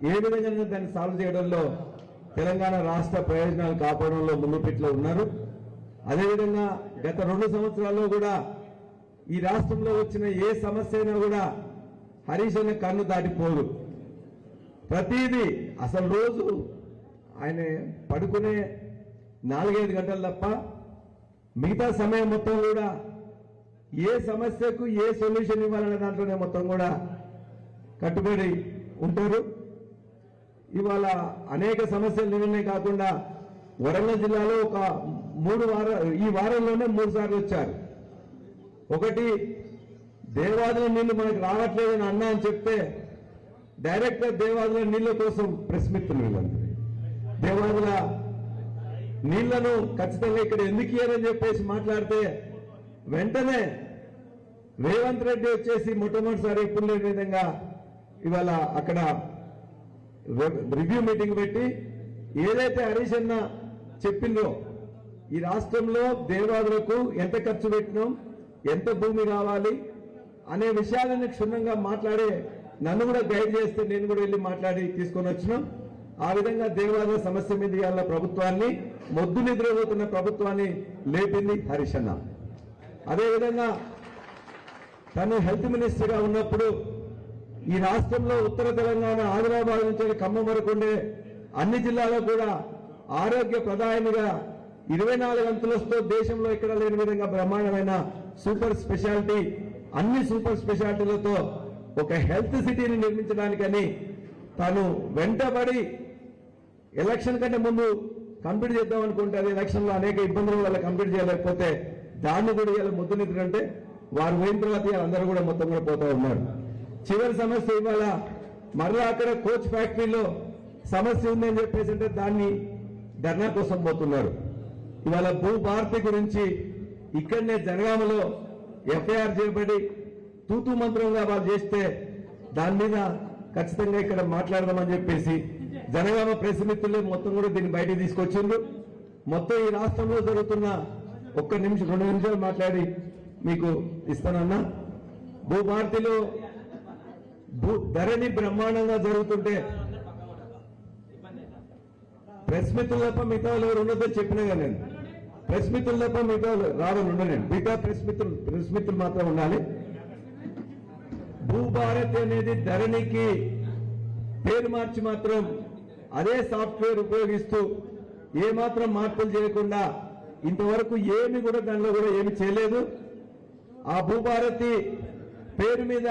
ఏ విధంగా దాన్ని సాల్వ్ చేయడంలో తెలంగాణ రాష్ట్ర ప్రయోజనాలు కాపాడంలో ముందుపెట్లో ఉన్నారు. అదేవిధంగా గత 2 సంవత్సరాల్లో కూడా ఈ రాష్ట్రంలో వచ్చిన ఏ సమస్య అయినా కూడా హరీష్ అన్న కన్ను దాటిపోదు. ప్రతిదీ అసలు రోజు ఆయన పడుకునే 4-5 గంటలు తప్ప మిగతా సమయం మొత్తం కూడా ఏ సమస్యకు ఏ సొల్యూషన్ ఇవ్వాలనే దాంట్లోనే మొత్తం కూడా కట్టుబడి ఉంటారు. ఇవాళ అనేక సమస్యలు నిన్ననే కాకుండా వరంగల్ జిల్లాలో ఒక ఈ వారంలోనే 3 సార్లు వచ్చారు. ఒకటి దేవాదుల నీళ్లు మనకు రావట్లేదని అన్నా అని చెప్తే డైరెక్ట్ గా దేవాదుల నీళ్ల కోసం ప్రెస్ మిత్రులు వీళ్ళందరూ దేవాదుల నీళ్లను ఖచ్చితంగా ఇక్కడ ఎందుకు ఇయ్యారని చెప్పేసి మాట్లాడితే వెంటనే రేవంత్ రెడ్డి వచ్చేసి మొట్టమొదటిసారి ఎప్పుడు లేని విధంగా ఇవాళ అక్కడ రివ్యూ మీటింగ్ పెట్టి ఏదైతే హరీష్ అన్న చెప్పిందో ఈ రాష్ట్రంలో దేవాదులకు ఎంత ఖర్చు పెట్టినాం, ఎంత భూమి కావాలి అనే విషయాలను క్షుణ్ణంగా మాట్లాడే నన్ను కూడా గైడ్ చేస్తే నేను కూడా వెళ్ళి మాట్లాడి తీసుకొని వచ్చినాం. ఆ విధంగా దేవాదుల సమస్య మీద ఇవాళ ప్రభుత్వాన్ని మొద్దు నిద్రపోతున్న ప్రభుత్వాన్ని లేపింది హరీష్ అన్న. అదేవిధంగా తను హెల్త్ మినిస్టర్ గా ఉన్నప్పుడు ఈ రాష్ట్రంలో ఉత్తర తెలంగాణ ఆదిలాబాద్ నుంచి ఖమ్మం వరకు ఉండే అన్ని జిల్లాల్లో కూడా ఆరోగ్య ప్రధానిగా 24 అంతస్తులతో దేశంలో ఇక్కడ లేని విధంగా బ్రహ్మాండమైన సూపర్ స్పెషాలిటీ అన్ని సూపర్ స్పెషాలిటీలతో ఒక హెల్త్ సిటీని నిర్మించడానికని తాను వెంటబడి ఎలక్షన్ కంటే ముందు కంప్లీట్ చేద్దాం అనుకుంటే అది ఎలక్షన్ లో అనేక ఇబ్బందుల వల్ల కంప్లీట్ చేయలేకపోతే దాన్ని కూడా ఇలా ముద్దు నిద్ర అంటే వారు పోయిన తర్వాత అందరూ కూడా మొత్తం కూడా పోతా ఉన్నారు. చివరి సమస్య ఇవాళ మరలా అక్కడ కోచ్ ఫ్యాక్టరీలో సమస్య ఉందని చెప్పేసి అంటే దాన్ని ధర్నా కోసం పోతున్నారు. ఇవాళ భూభారతి గురించి ఇక్కడనే జనగామలో ఎఫ్ఐఆర్ చేయబడి తూతూ మంత్రంగా వాళ్ళు చేస్తే దాని మీద ఖచ్చితంగా ఇక్కడ మాట్లాడదామని చెప్పేసి జనగామ ప్రెస్ మిత్రులు మొత్తం కూడా దీన్ని బయటికి తీసుకొచ్చిండ్రు. మొత్తం ఈ రాష్ట్రంలో జరుగుతున్న 1 నిమిషం 2 నిమిషాలు మాట్లాడి మీకు ఇస్తానన్నా. భూభారతిలో ధరణి బ్రహ్మాండంగా జరుగుతుంటే ప్రెస్ మిత్రులు తప్ప మిగతా వాళ్ళు ఎవరు ఉండదో చెప్పినా కానీ నేను ప్రెస్ మిత్రులు తప్ప మిగతా రావాలని ఉండను. మిగతా ప్రెస్ మిత్రులు మాత్రం ఉండాలి. భూభారతి అనేది ధరణికి పేరు మార్చి మాత్రం అదే సాఫ్ట్వేర్ ఉపయోగిస్తూ ఏమాత్రం మార్పులు చేయకుండా ఇంతవరకు ఏమి కూడా దానిలో కూడా ఏమి చేయలేదు. ఆ భూభారతి పేరు మీద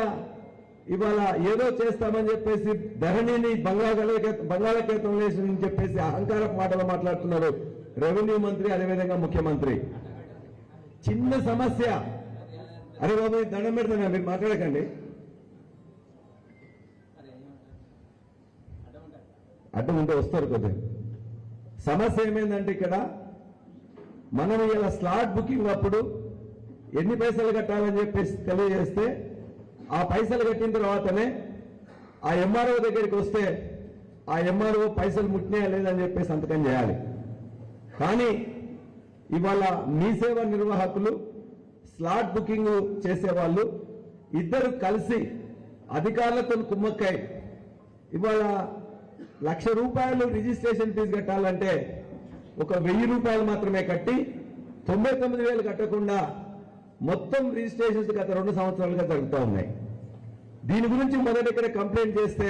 ఇవాళ ఏదో చేస్తామని చెప్పేసి ధరణిని బంగాళాఖాతం వేసి చెప్పేసి అహంకార మాటలు మాట్లాడుతున్నారు రెవెన్యూ మంత్రి, అదేవిధంగా ముఖ్యమంత్రి. చిన్న సమస్య, అరే బాబు దండం పెడుతున్నా మీరు మాట్లాడకండి. అడ్డం ఉంటే వస్తారు కొద్దిగా. సమస్య ఏమైందంటే ఇక్కడ మనం ఇలా స్లాట్ బుకింగ్ అప్పుడు ఎన్ని పైసలు కట్టాలని చెప్పేసి తెలియజేస్తే ఆ పైసలు కట్టిన తర్వాతనే ఆ ఎంఆర్ఓ దగ్గరికి వస్తే ఆ ఎంఆర్ఓ పైసలు ముట్టినాయా లేదని చెప్పేసి సంతకం చేయాలి. కానీ ఇవాళ మీ సేవ నిర్వాహకులు స్లాట్ బుకింగ్ చేసేవాళ్ళు ఇద్దరు కలిసి అధికారులతో కుమ్మక్కాయి ఇవాళ ₹1,00,000 రిజిస్ట్రేషన్ ఫీజు కట్టాలంటే ఒక ₹1,000 మాత్రమే కట్టి 99,000 కట్టకుండా మొత్తం రిజిస్ట్రేషన్స్ గత 2 సంవత్సరాలుగా జరుగుతూ ఉన్నాయి. దీని గురించి మొదటి ఇక్కడ కంప్లైంట్ చేస్తే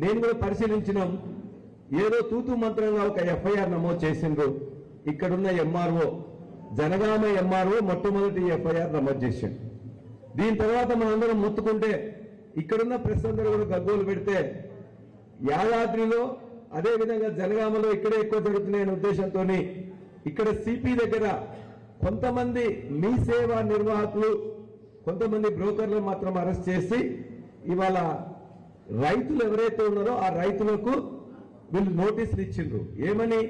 నేను కూడా పరిశీలించినాం. ఏదో తూతూ మంత్రంగా ఒక ఎఫ్ఐఆర్ నమోదు చేసిండ్రు. ఇక్కడున్న ఎంఆర్ఓ జనగామ ఎంఆర్ఓ మొట్టమొదటి ఎఫ్ఐఆర్ నమోదు చేసిండు. దీని తర్వాత మనందరం మొత్తుకుంటే ఇక్కడున్న ప్రెస్ అందరూ కూడా గగ్గోలు పెడితే యాదాద్రిలో అదేవిధంగా జనగామలో ఇక్కడే ఎక్కువ జరుగుతున్నాయనే ఉద్దేశంతో ఇక్కడ సిపి దగ్గర కొంతమంది మీ సేవా నిర్వాహకులు కొంతమంది బ్రోకర్లు మాత్రం అరెస్ట్ చేసి ఇవాళ రైతులు ఎవరైతే ఉన్నారో ఆ రైతులకు వీళ్ళు నోటీసులు ఇచ్చిండ్రు. ఏమని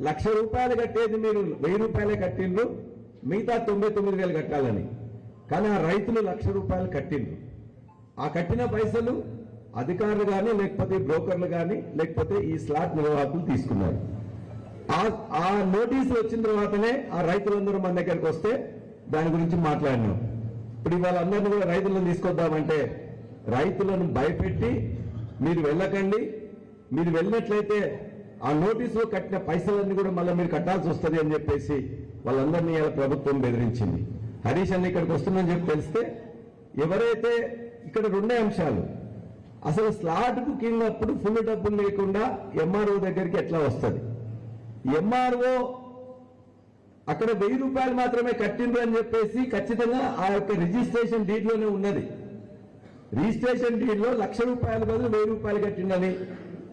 ₹1,00,000 కట్టేది మీరు ₹1,000 కట్టిండ్రు, మిగతా 99,000 కట్టాలని. కానీ ఆ రైతులు ₹1,00,000 కట్టిండ్రు. ఆ కట్టిన పైసలు అధికారులు కానీ లేకపోతే బ్రోకర్లు కానీ లేకపోతే ఈ స్లాట్ నిర్వాహకులు తీసుకున్నారు. ఆ నోటీసు వచ్చిన తర్వాతనే ఆ రైతులందరూ మన దగ్గరికి వస్తే దాని గురించి మాట్లాడినాం. ఇప్పుడు వాళ్ళందరినీ కూడా రైతులను తీసుకొద్దామంటే రైతులను భయపెట్టి మీరు వెళ్ళకండి, మీరు వెళ్ళినట్లయితే ఆ నోటీసులో కట్టిన పైసలన్నీ కూడా మళ్ళీ మీరు కట్టాల్సి వస్తుంది అని చెప్పేసి వాళ్ళందరినీ ఇలా ప్రభుత్వం బెదిరించింది. హరీష్ అన్న ఇక్కడికి వస్తుందని చెప్పి తెలిస్తే ఎవరైతే ఇక్కడ రెండే అంశాలు, అసలు స్లాట్ బుకింగ్ అప్పుడు ఫుల్ డబ్బులు లేకుండా ఎంఆర్ఓ దగ్గరికి ఎట్లా వస్తుంది, ఎంఆర్ఓ అక్కడ 1000 రూపాయలు మాత్రమే కట్టిండ్రు అని చెప్పేసి ఖచ్చితంగా ఆ యొక్క రిజిస్ట్రేషన్ డీడ్లోనే ఉన్నది. రిజిస్ట్రేషన్ డీడ్లో 1,00,000 రూపాయల బదులు 1000 రూపాయలు కట్టిండని,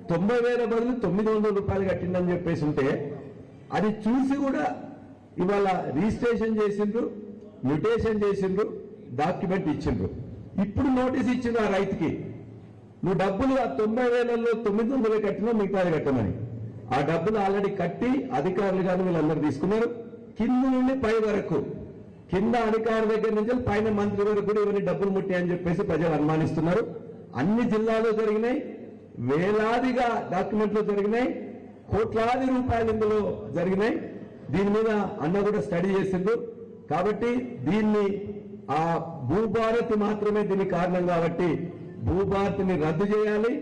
90,000 బదులు 900 రూపాయలు కట్టిండని చెప్పేసి ఉంటే అది చూసి కూడా ఇవాళ రిజిస్ట్రేషన్ చేసిండ్రు, మ్యూటేషన్ చేసిండ్రు, డాక్యుమెంట్ ఇచ్చిండ్రు. ఇప్పుడు నోటీస్ ఇచ్చిండ్రు ఆ రైతుకి, నువ్వు డబ్బులు ఆ 90,000లో 900 కట్టినా మిగతాది కట్టమని. ఆ డబ్బులు ఆల్రెడీ కట్టి అధికారులు కానీ వీళ్ళందరూ తీసుకున్నారు. కింద నుండి పై వరకు, కింద అధికారి దగ్గర నుంచి పైన మంత్రి వరకు కూడా ఇవన్నీ డబ్బులు ముట్టాయని చెప్పేసి ప్రజలు అనుమానిస్తున్నారు. అన్ని జిల్లాల్లో జరిగినాయి, వేలాదిగా డాక్యుమెంట్లు జరిగినాయి, కోట్లాది రూపాయలు ఇందులో జరిగినాయి. దీని మీద అన్న కూడా స్టడీ చేసిండ్రు. కాబట్టి దీన్ని ఆ భూభారతి మాత్రమే దీనికి కారణం కాబట్టి భూభారతిని రద్దు చేయాలి.